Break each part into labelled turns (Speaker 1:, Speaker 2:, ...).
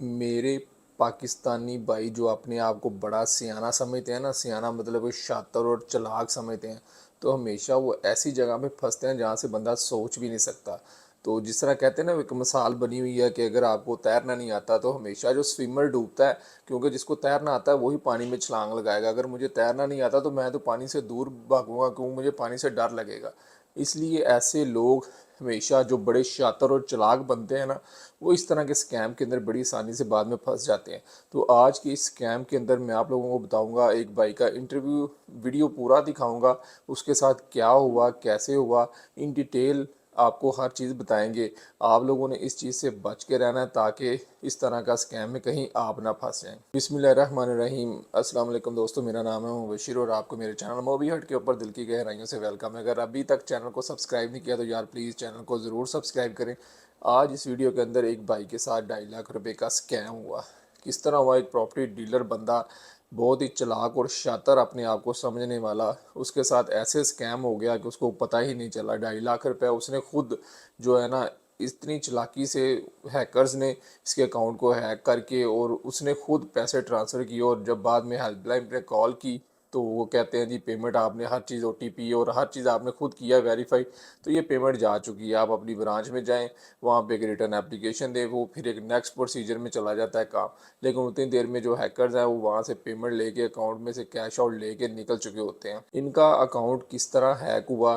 Speaker 1: मेरे पाकिस्तानी भाई जो अपने आप को बड़ा सियाना समझते हैं ना, सियाना मतलब कोई शातिर और चालाक समझते हैं, तो हमेशा वो ऐसी जगह पे फंसते हैं जहाँ से बंदा सोच भी नहीं सकता। तो जिस तरह कहते हैं ना, एक मिसाल बनी हुई है कि अगर आपको तैरना नहीं आता तो हमेशा जो स्विमर डूबता है, क्योंकि जिसको तैरना आता है वही पानी में छलांग लगाएगा। अगर मुझे तैरना नहीं आता तो मैं तो पानी से दूर भागूंगा, क्योंकि मुझे पानी से डर लगेगा। इसलिए ऐसे लोग हमेशा जो बड़े शातिर और चालाक बनते हैं ना, वो इस तरह के स्कैम के अंदर बड़ी आसानी से बाद में फंस जाते हैं। तो आज के इस स्कैम के अंदर मैं आप लोगों को बताऊंगा, एक भाई का इंटरव्यू वीडियो पूरा दिखाऊंगा, उसके साथ क्या हुआ, कैसे हुआ, इन डिटेल आपको हर चीज़ बताएंगे। आप लोगों ने इस चीज़ से बच के रहना है ताकि इस तरह का स्कैम में कहीं आप ना फंस जाएं। बिस्मिल्लाहिर्रहमानिर्रहीम। अस्सलाम वालेकुम दोस्तों, मेरा नाम है मुबशिर और आपको मेरे चैनल मोबी हट के ऊपर दिल की गहराइयों से वेलकम है। अगर अभी तक चैनल को सब्सक्राइब नहीं किया तो यार प्लीज़ चैनल को ज़रूर सब्सक्राइब करें। आज इस वीडियो के अंदर एक भाई के साथ 2.5 लाख रुपए का स्कैम हुआ। किस तरह हुआ, एक प्रॉपर्टी डीलर बंदा बहुत ही चालाक और शातिर, अपने आप को समझने वाला, उसके साथ ऐसे स्कैम हो गया कि उसको पता ही नहीं चला। 2.5 लाख रुपए उसने खुद जो है ना, इतनी चालाकी से हैकर्स ने इसके अकाउंट को हैक करके और उसने खुद पैसे ट्रांसफ़र किए। और जब बाद में हेल्पलाइन पे कॉल की तो वो कहते हैं जी पेमेंट आपने हर चीज़ ओटीपी और हर चीज़ आपने खुद किया वेरीफाई, तो ये पेमेंट जा चुकी है। आप अपनी ब्रांच में जाएं, वहाँ पे एक रिटर्न एप्लीकेशन दें, वो फिर एक नेक्स्ट प्रोसीजर में चला जाता है काम। लेकिन उतनी देर में जो हैकर्स हैं वो वहाँ से पेमेंट लेके अकाउंट में से कैश आउट लेके निकल चुके होते हैं। इनका अकाउंट किस तरह हैक हुआ,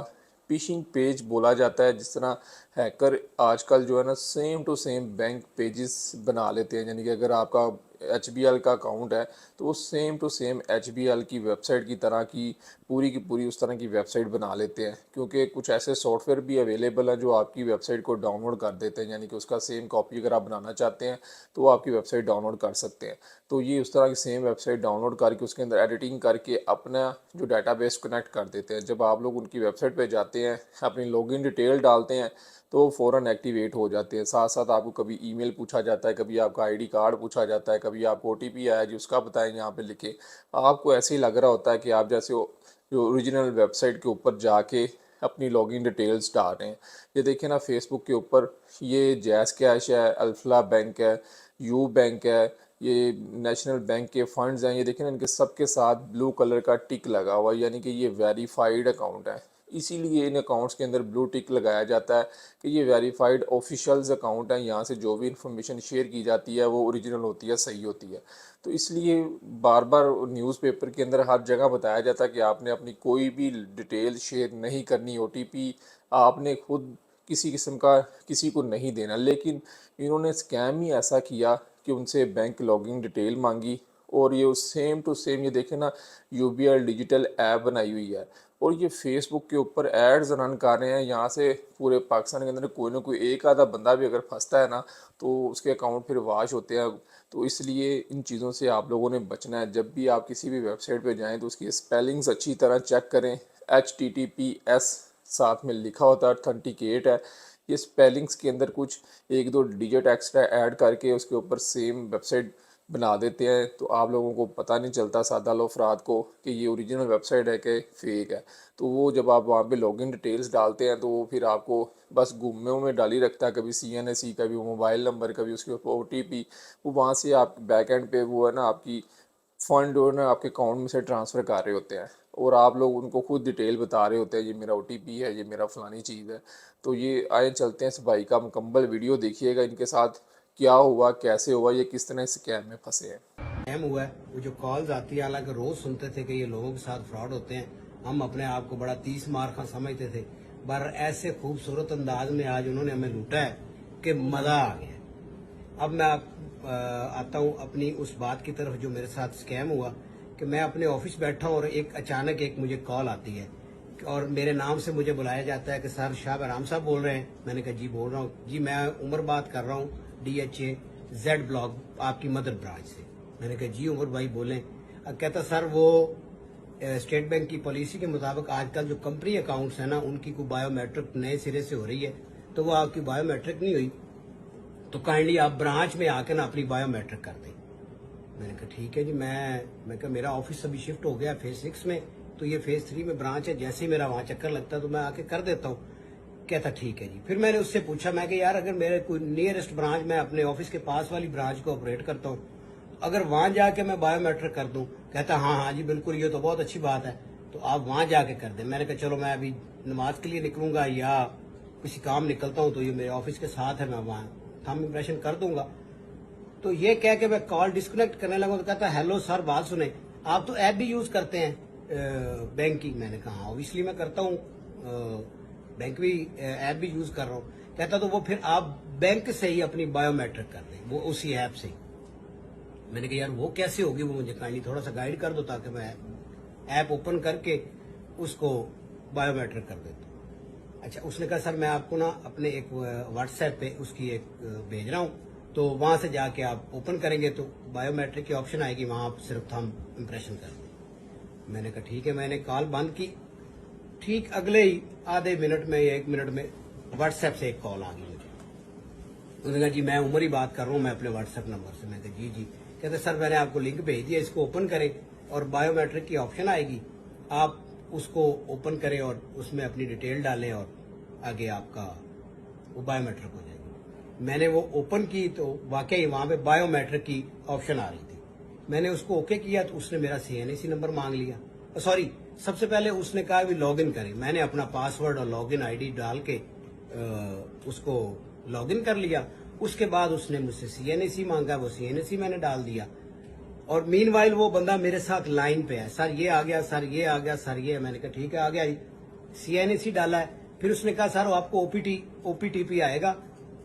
Speaker 1: फिशिंग पेज बोला जाता है। जिस तरह हैकर आजकल जो है ना, same to same bank pages बना लेते हैं। यानी कि अगर आपका HBL का अकाउंट है तो वो सेम टू सेम HBL की वेबसाइट की तरह की पूरी उस तरह की वेबसाइट बना लेते हैं। क्योंकि कुछ ऐसे सॉफ्टवेयर भी अवेलेबल हैं जो आपकी वेबसाइट को डाउनलोड कर देते हैं, यानी कि उसका सेम कॉपी अगर आप बनाना चाहते हैं तो वो आपकी वेबसाइट डाउनलोड कर सकते हैं। तो ये उस तरह की सेम वेबसाइट डाउनलोड करके उसके अंदर एडिटिंग करके अपना जो डाटाबेस कनेक्ट कर देते हैं। जब आप लोग उनकी वेबसाइट पे जाते हैं, अपनी लॉगिन डिटेल डालते हैं, तो फ़ौरन एक्टिवेट हो जाते हैं। साथ साथ आपको कभी ईमेल पूछा जाता है, कभी आपका आईडी कार्ड पूछा जाता है, कभी आपको ओटीपी आया जी उसका बताएं यहाँ पे लिखे। आपको ऐसे ही लग रहा होता है कि आप जैसे जो ओरिजिनल वेबसाइट के ऊपर जाके अपनी लॉगिन डिटेल्स डाल रहे हैं। ये देखिए ना, फेसबुक के ऊपर ये जैज़ कैश है, अल्फला बैंक है, यू बैंक है, ये नेशनल बैंक के फंड्स हैं। ये देखिए ना, इनके सबके साथ ब्लू कलर का टिक लगा हुआ है, यानी कि ये वेरीफाइड अकाउंट है। इसीलिए इन अकाउंट्स के अंदर ब्लू टिक लगाया जाता है कि ये वेरीफाइड ऑफिशियल्स अकाउंट हैं। यहाँ से जो भी इंफॉर्मेशन शेयर की जाती है वो ओरिजिनल होती है, सही होती है। तो इसलिए बार बार न्यूज़पेपर के अंदर हर जगह बताया जाता है कि आपने अपनी कोई भी डिटेल शेयर नहीं करनी, ओटीपी आपने खुद किसी किस्म का किसी को नहीं देना। लेकिन इन्होंने स्कैम ही ऐसा किया कि उनसे बैंक लॉगिन डिटेल मांगी और ये सेम टू सेम, ये देखें ना, यूबीआई डिजिटल ऐप बनाई हुई है और ये फेसबुक के ऊपर एड्स रन कर रहे हैं। यहाँ से पूरे पाकिस्तान के अंदर कोई ना कोई एक आधा बंदा भी अगर फंसता है ना, तो उसके अकाउंट फिर वाश होते हैं। तो इसलिए इन चीज़ों से आप लोगों ने बचना है। जब भी आप किसी भी वेबसाइट पे जाएं तो उसकी स्पेलिंग्स अच्छी तरह चेक करें। HTTPS साथ में लिखा होता है, ऑथेंटिकेट है। ये स्पेलिंग्स के अंदर कुछ एक दो डिजिट एक्स्ट्रा ऐड करके उसके ऊपर सेम वेबसाइट बना देते हैं, तो आप लोगों को पता नहीं चलता, सादा लो अफराद को, कि ये ओरिजिनल वेबसाइट है कि फेक है। तो वो जब आप वहाँ पे लॉगिन डिटेल्स डालते हैं तो वो फिर आपको बस घूमे में डाल ही रखता है, कभी CNSE, कभी मोबाइल नंबर, कभी उसके ऊपर OTP। वो वहाँ से आप बैक एंड पे वो है ना, आपकी फ़ंड जो है ना आपके अकाउंट में से ट्रांसफ़र कर रहे होते हैं और आप लोग उनको खुद डिटेल बता रहे होते हैं, ये मेरा OTP है, ये मेरा फ़लानी चीज़ है। तो ये आए चलते हैं इस भाई का मुकम्मल वीडियो देखिएगा, इनके साथ क्या हुआ, कैसे हुआ, ये किस तरह इस स्कैम में फंसे हैं।
Speaker 2: स्कैम हुआ है। वो जो कॉल्स आती है, हालांकि रोज सुनते थे कि ये लोगों के साथ फ्रॉड होते हैं, हम अपने आप को बड़ा 30 मार का समझते थे, पर ऐसे खूबसूरत अंदाज में आज उन्होंने हमें लूटा है कि मजा आ गया। अब मैं आता हूँ अपनी उस बात की तरफ जो मेरे साथ स्कैम हुआ। कि मैं अपने ऑफिस बैठा हूँ और एक अचानक एक मुझे कॉल आती है और मेरे नाम से मुझे बुलाया जाता है कि सर शाह बहराम साहब बोल रहे हैं। मैंने कहा जी बोल रहा हूँ जी, मैं उमर बात कर रहा हूँ, DHA Z ब्लॉक आपकी मदर ब्रांच से। मैंने कहा जी उमर भाई बोलें। कहता सर वो स्टेट बैंक की पॉलिसी के मुताबिक आजकल जो कंपनी अकाउंट्स है ना, उनकी कोई बायोमेट्रिक नए सिरे से हो रही है, तो वो आपकी बायोमेट्रिक नहीं हुई, तो काइंडली आप ब्रांच में आकर ना अपनी बायोमेट्रिक कर दें। मैंने कहा ठीक है जी। मैं कहा मेरा ऑफिस अभी शिफ्ट हो गया फेज 6 में, तो ये फेज 3 में ब्रांच है, जैसे ही मेरा वहां चक्कर लगता है तो मैं आके कर देता हूँ। कहता ठीक है जी। फिर मैंने उससे पूछा, मैं कि यार अगर मेरे कोई नियरेस्ट ब्रांच, मैं अपने ऑफिस के पास वाली ब्रांच को ऑपरेट करता हूँ, अगर वहां जाके मैं बायोमेट्रिक कर दूं, कहता हाँ हाँ जी बिल्कुल, ये तो बहुत अच्छी बात है, तो आप वहां जाके कर दें। मैंने कहा चलो मैं अभी नमाज के लिए निकलूंगा या किसी काम निकलता हूँ, तो ये मेरे ऑफिस के साथ है, मैं वहां थंब इम्प्रेशन कर दूंगा। तो ये कह के मैं कॉल डिस्कनेक्ट करने लगा, तो कहता हेलो सर, बात सुने, आप तो ऐप भी यूज करते हैं बैंक की? मैंने कहा ऑब्वियसली मैं करता हूँ, बैंक भी ऐप भी यूज कर रहा हूँ। कहता तो वो फिर आप बैंक से ही अपनी बायोमेट्रिक कर दें, वो उसी ऐप से ही। मैंने कहा यार वो कैसे होगी, वो मुझे काइंडली थोड़ा सा गाइड कर दो ताकि मैं ऐप ओपन करके उसको बायोमेट्रिक कर देता हूँ। अच्छा, उसने कहा सर मैं आपको ना अपने एक व्हाट्सएप पे उसकी एक भेज रहा हूँ, तो वहां से जाके आप ओपन करेंगे तो बायोमेट्रिक की ऑप्शन आएगी, वहां आप सिर्फ थंब इम्प्रेशन कर दें। मैंने कहा ठीक है। मैंने कॉल बंद की, ठीक अगले ही आधे मिनट में या 1 मिनट में व्हाट्सएप से एक कॉल आ गई मुझे। उन्होंने कहा जी मैं उमर ही बात कर रहा हूँ, मैं अपने व्हाट्सएप नंबर से। मैं कहा जी जी। कहते सर मैंने आपको लिंक भेज दिया, इसको ओपन करें और बायोमेट्रिक की ऑप्शन आएगी, आप उसको ओपन करें और उसमें अपनी डिटेल डालें और आगे आपका वो बायोमेट्रिक हो जाएगी। मैंने वो ओपन की तो वाकई वहां पे बायोमेट्रिक की ऑप्शन आ रही थी। मैंने उसको ओके किया तो उसने मेरा CNAC नंबर मांग लिया। सॉरी, सबसे पहले उसने कहा भी लॉगिन करें। मैंने अपना पासवर्ड और लॉगिन ID डाल के उसको लॉगिन कर लिया। उसके बाद उसने मुझसे CNAC मांगा, वो CNAC मैंने डाल दिया। और मीनवाइल वो बंदा मेरे साथ लाइन पे है, सर ये आ गया, सर ये आ गया, सर ये। मैंने कहा ठीक है आ गया, CNAC डाला है। फिर उसने कहा सर आपको OPTP आएगा,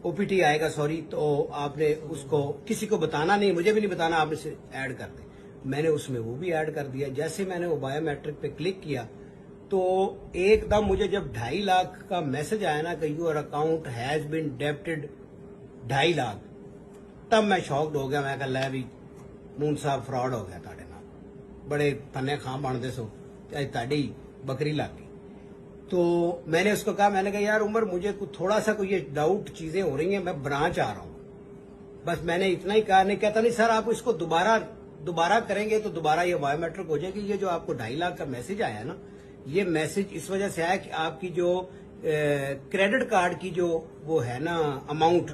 Speaker 2: OPT आएगा सॉरी, तो आपने उसको किसी को बताना नहीं, मुझे भी नहीं बताना, आपने से ऐड कर दे। मैंने उसमें वो भी ऐड कर दिया। जैसे मैंने वो बायोमेट्रिक पे क्लिक किया तो एकदम मुझे जब 2.5 लाख का मैसेज आया ना कि your account has been debited 2.5 lakh, तब मैं शॉक्ड हो गया। मैं कहा लै भी मून साहब फ्रॉड हो गया ताड़े नाल, बड़े फन्ने खां बनते सो, ताड़ी बकरी लग गई। तो मैंने उसको कहा, मैंने कहा यार उमर मुझे थोड़ा सा कोई ये डाउट चीजें हो रही हैं, मैं ब्रांच आ रहा हूँ, बस मैंने इतना ही कहा। नहीं, कहता नहीं सर आप इसको दोबारा करेंगे तो दोबारा ये बायोमेट्रिक हो जाएगी। ये जो आपको 2.5 लाख का मैसेज आया ना, ये मैसेज इस वजह से आया कि आपकी जो क्रेडिट कार्ड की जो वो है ना अमाउंट,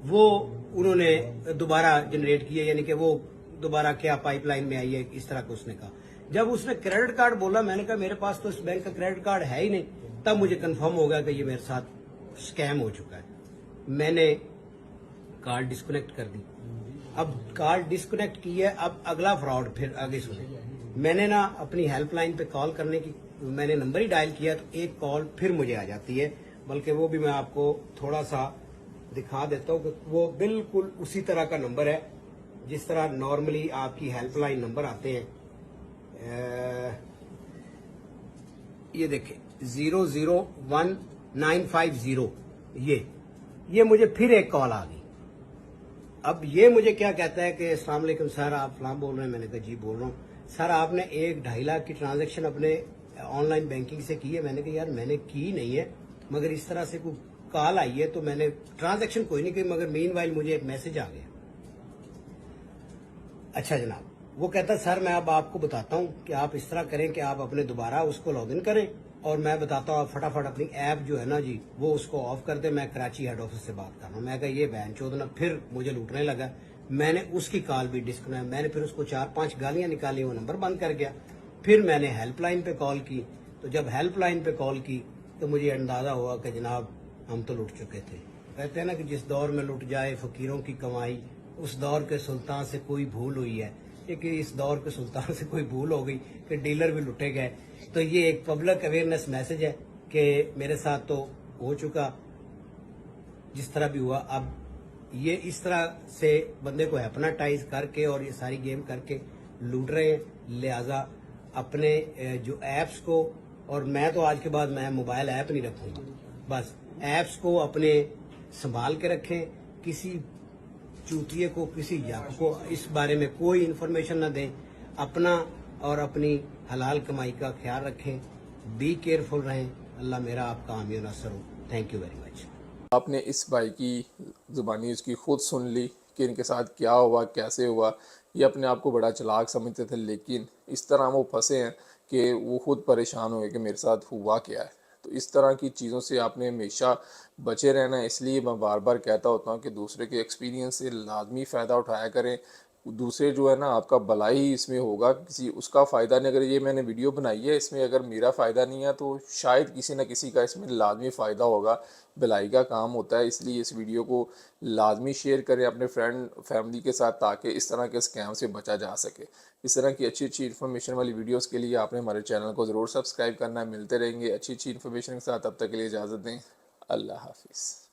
Speaker 2: वो उन्होंने दोबारा जनरेट की है, यानी कि वो दोबारा क्या पाइपलाइन में आई है, इस तरह का उसने कहा। जब उसने क्रेडिट कार्ड बोला, मैंने कहा मेरे पास तो इस बैंक का क्रेडिट कार्ड है ही नहीं। तब मुझे कंफर्म हो गया कि ये मेरे साथ स्कैम हो चुका है। मैंने कार्ड डिस्कनेक्ट कर दी। अब कार्ड डिस्कनेक्ट की है, अब अगला फ्रॉड फिर आगे सुने। मैंने ना अपनी हेल्पलाइन पे कॉल करने की, मैंने नंबर ही डायल किया तो एक कॉल फिर मुझे आ जाती है, बल्कि वो भी मैं आपको थोड़ा सा दिखा देता हूँ कि वो बिल्कुल उसी तरह का नंबर है जिस तरह नॉर्मली आपकी हेल्पलाइन नंबर आते हैं। ये देखें 001950, ये मुझे फिर एक कॉल आ गई। अब ये मुझे क्या कहता है कि अस्सलाम वालेकुम सर, आप फलाम बोल रहे हैं? मैंने कहा जी बोल रहा हूँ। सर आपने 1-2.5 लाख की ट्रांजैक्शन अपने ऑनलाइन बैंकिंग से की है? मैंने कहा यार मैंने की नहीं है, मगर इस तरह से कोई कॉल आई है तो मैंने ट्रांजैक्शन कोई नहीं की, मगर मीनवाइल मुझे एक मैसेज आ गया। अच्छा जनाब, वो कहता सर मैं अब आपको बताता हूँ कि आप इस तरह करें कि आप अपने दोबारा उसको लॉगिन करें, और मैं बताता हूँ आप फटाफट अपनी ऐप जो है ना जी वो उसको ऑफ कर दे, मैं कराची हेड ऑफिस से बात कर रहा हूँ। मैं कहा ये बहन चोदना, फिर मुझे लूटने लगा। मैंने उसकी कॉल भी डिस्कनेक्ट, मैंने फिर उसको 4-5 गालियां निकाली, वो नंबर बंद कर गया। फिर मैंने हेल्पलाइन पे कॉल की, तो जब हेल्पलाइन पे कॉल की तो मुझे अंदाजा हुआ कि जनाब हम तो लुट चुके थे। कहते हैं ना कि जिस दौर में लुट जाए फकीरों की कमाई, उस दौर के सुल्तान से कोई भूल हुई है, कि इस दौर के सुल्तान से कोई भूल हो गई कि डीलर भी लुटे गए। तो ये एक पब्लिक अवेयरनेस मैसेज है कि मेरे साथ तो हो चुका जिस तरह भी हुआ। अब ये इस तरह से बंदे को हैप्नाटाइज करके और ये सारी गेम करके लूट रहे हैं। लिहाजा अपने जो ऐप्स को, और मैं तो आज के बाद मैं मोबाइल ऐप नहीं रखूंगा, बस ऐप्स को अपने संभाल के रखें। किसी चूतिए को, किसी यक को इस बारे में कोई इन्फॉर्मेशन न दें। अपना और अपनी हलाल कमाई का ख्याल रखें। बी केयरफुल रहें। अल्लाह मेरा आपका हामी नसर हो। Thank you very much.
Speaker 1: आपने इस भाई की ज़ुबानी उसकी खुद सुन ली कि इनके साथ क्या हुआ, कैसे हुआ। ये अपने आप को बड़ा चालाक समझते थे, लेकिन इस तरह वो फंसे हैं कि वो खुद परेशान हुए कि मेरे साथ हुआ क्या है। تو اس طرح کی چیزوں سے آپ نے ہمیشہ بچے رہنا ہے. اس لیے میں بار بار کہتا ہوتا ہوں کہ دوسرے کے ایکسپیرینس سے لازمی فائدہ اٹھایا کریں. دوسرے جو ہے نا آپ کا بھلائی ہی اس میں ہوگا, کسی اس کا فائدہ نہیں. اگر یہ میں نے ویڈیو بنائی ہے اس میں اگر میرا فائدہ نہیں ہے تو شاید کسی نہ کسی کا اس میں لازمی فائدہ ہوگا. بھلائی کا کام ہوتا ہے, اس لیے اس ویڈیو کو لازمی شیئر کریں اپنے فرینڈ فیملی کے ساتھ تاکہ اس طرح کے اسکیم سے بچا جا سکے. اس طرح کی اچھی اچھی انفارمیشن والی ویڈیوز کے لیے آپ نے ہمارے چینل کو ضرور سبسکرائب کرنا ہے. ملتے رہیں گے اچھی اچھی انفارمیشن کے ساتھ, تب تک کے لیے اجازت دیں. اللہ حافظ.